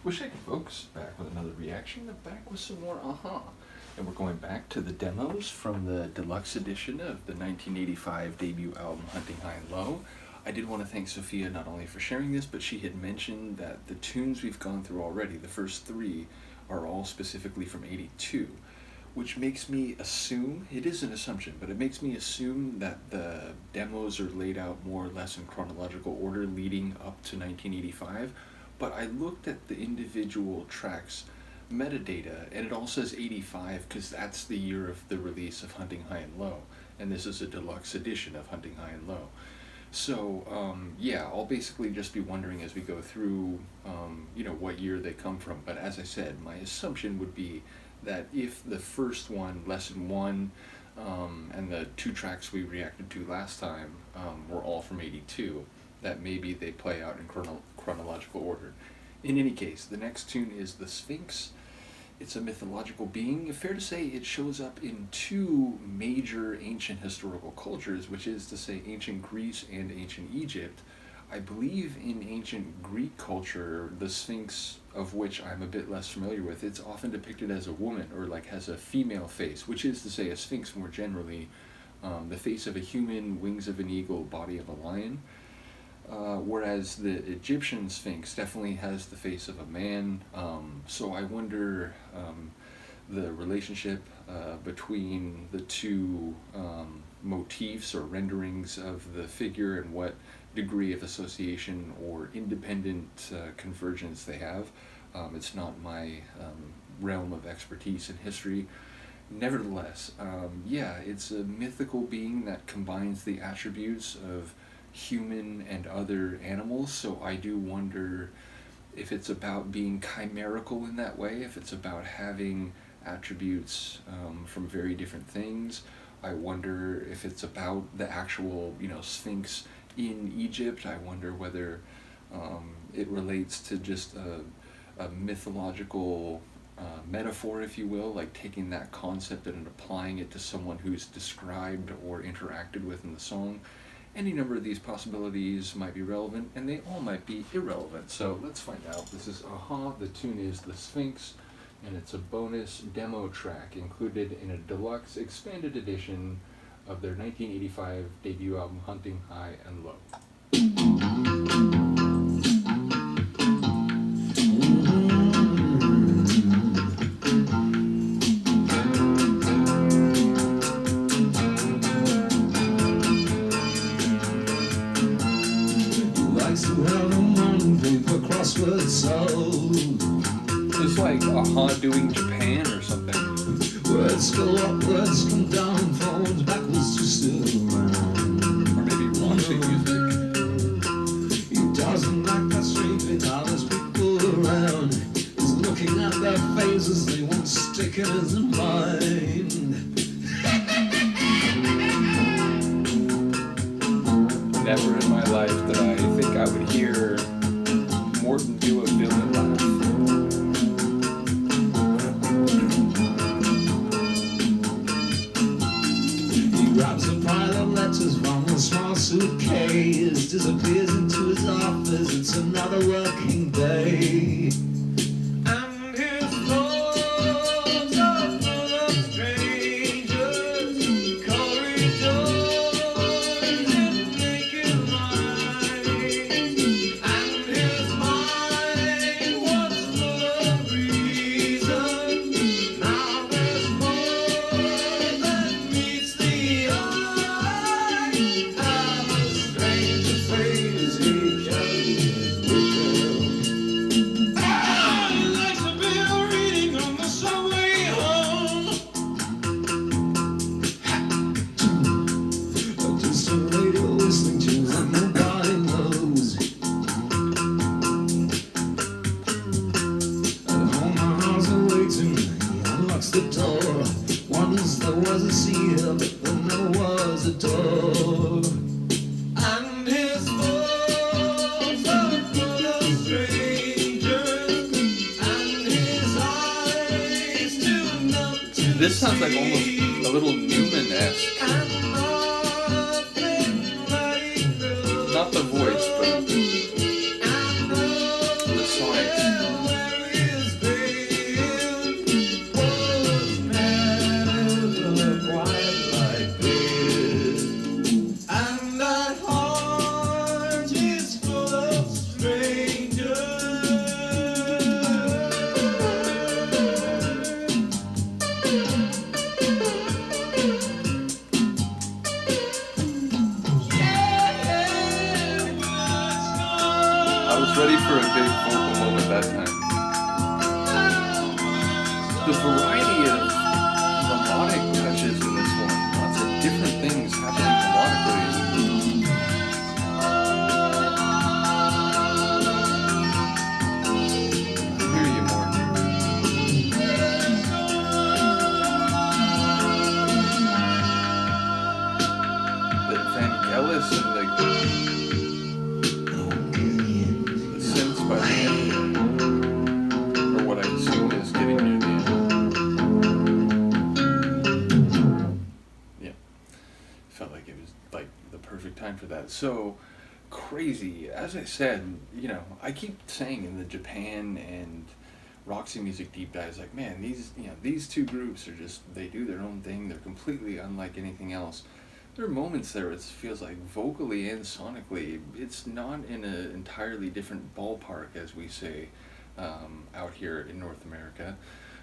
Shaking folks, back with another reaction, back with some more Aha. And we're going back to the demos from the deluxe edition of the 1985 debut album Hunting High and Low. I did want to thank Sophia not only for sharing this, but she had mentioned that the tunes we've gone through already, the first three, are all specifically from '82, which makes me assume, it is an assumption, but it makes me assume that the demos are laid out more or less in chronological order leading up to 1985. But I looked at the individual tracks metadata, and it all says 85 because that's the year of the release of Hunting High and Low, and this is a deluxe edition of Hunting High and Low. So yeah, I'll basically just be wondering as we go through, what year they come from. But as I said, my assumption would be that if the first one, Lesson 1, and the two tracks we reacted to last time were all from '82, that maybe they play out in chronological order. In any case, the next tune is the Sphinx. It's a mythological being. Fair to say it shows up in two major ancient historical cultures, which is to say ancient Greece and ancient Egypt. I believe in ancient Greek culture, the Sphinx, of which I'm a bit less familiar with, it's often depicted as a woman, or like has a female face, which is to say a Sphinx more generally, the face of a human, wings of an eagle, body of a lion. Whereas the Egyptian Sphinx definitely has the face of a man, so I wonder the relationship between the two motifs or renderings of the figure and what degree of association or independent convergence they have. It's not my realm of expertise in history. Nevertheless, yeah, it's a mythical being that combines the attributes of human and other animals, so I do wonder if it's about being chimerical in that way, if it's about having attributes from very different things. I wonder if it's about the actual, Sphinx in Egypt. I wonder whether it relates to just a mythological metaphor, if you will, like taking that concept and applying it to someone who's described or interacted with in the song. Any number of these possibilities might be relevant, and they all might be irrelevant. So let's find out. This is Aha. The tune is The Sphinx, and it's a bonus demo track included in a deluxe expanded edition of their 1985 debut album Hunting High and Low. It's like Aha doing Japan or something. Words go up, words come down, forwards, backwards, twisted around. Or maybe Roxy Music. He doesn't like that strangely how there's people around. He's looking at their faces, they won't stick in his mind. Never in my life that I think I would hear Morton do a villain laugh. He grabs a pile of letters from a small suitcase, disappears into his office, it's another working day. And his thoughts are full of strangers, corridors that make him mind. And his mind was full of reason. Now there's more than meets the eye. And a stranger face he carries with him. Ah, he likes a bit of reading on the subway home. A distant radio listening to what nobody knows. At home, my house awaiting. He unlocks the door. Wonders there was a seer, but then there was a door. And his thoughts are full of strangers, and his eyes too numb to This sounds like almost see. a little Newman-esque. And nothing like Not the voice, but the sonics. So crazy. As I said, I keep saying in the Japan and Roxy Music deep dives, like, man, these two groups are just, they do their own thing. They're completely unlike anything else. There are moments there it feels like vocally and sonically, it's not in an entirely different ballpark, as we say out here in North America.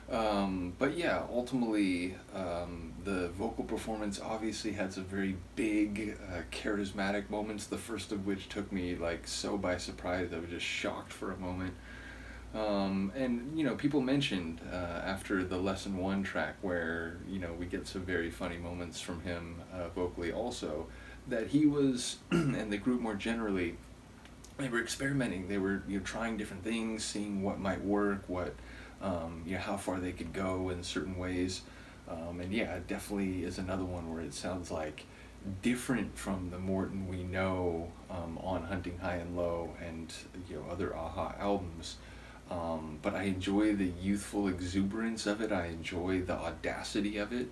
But yeah, ultimately, the vocal performance obviously had some very big, charismatic moments. The first of which took me like so by surprise. I was just shocked for a moment. And people mentioned after the lesson one track, where we get some very funny moments from him vocally, also, that he was and the group more generally, they were experimenting. They were trying different things, seeing what might work, what how far they could go in certain ways. And yeah, it definitely is another one where it sounds like different from the Morton we know on Hunting High and Low and other Aha albums. But I enjoy the youthful exuberance of it. I enjoy the audacity of it.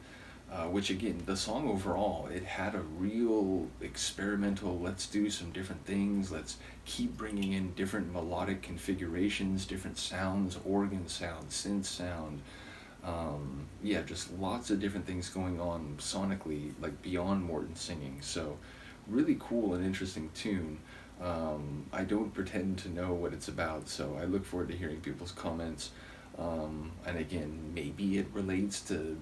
Which again, the song overall, it had a real experimental, let's do some different things, let's keep bringing in different melodic configurations, different sounds, organ sound, synth sound. Yeah, just lots of different things going on sonically, like beyond Morton singing. So really cool and interesting tune. I don't pretend to know what it's about, so I look forward to hearing people's comments. And again, maybe it relates to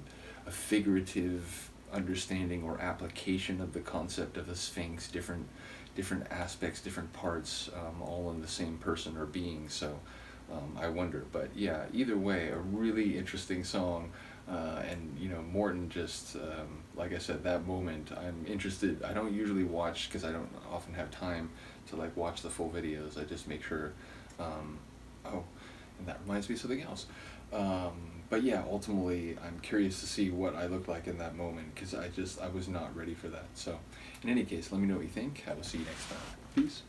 a figurative understanding or application of the concept of a sphinx, different aspects, different parts, all in the same person or being. So I wonder, but yeah, either way, a really interesting song. And Morton just, like I said, that moment, I'm interested. I don't usually watch, because I don't often have time to like watch the full videos. I just make sure. Oh, and that reminds me of something else. But yeah, ultimately, I'm curious to see what I look like in that moment, because I was not ready for that. So, in any case, let me know what you think. I will see you next time. Peace.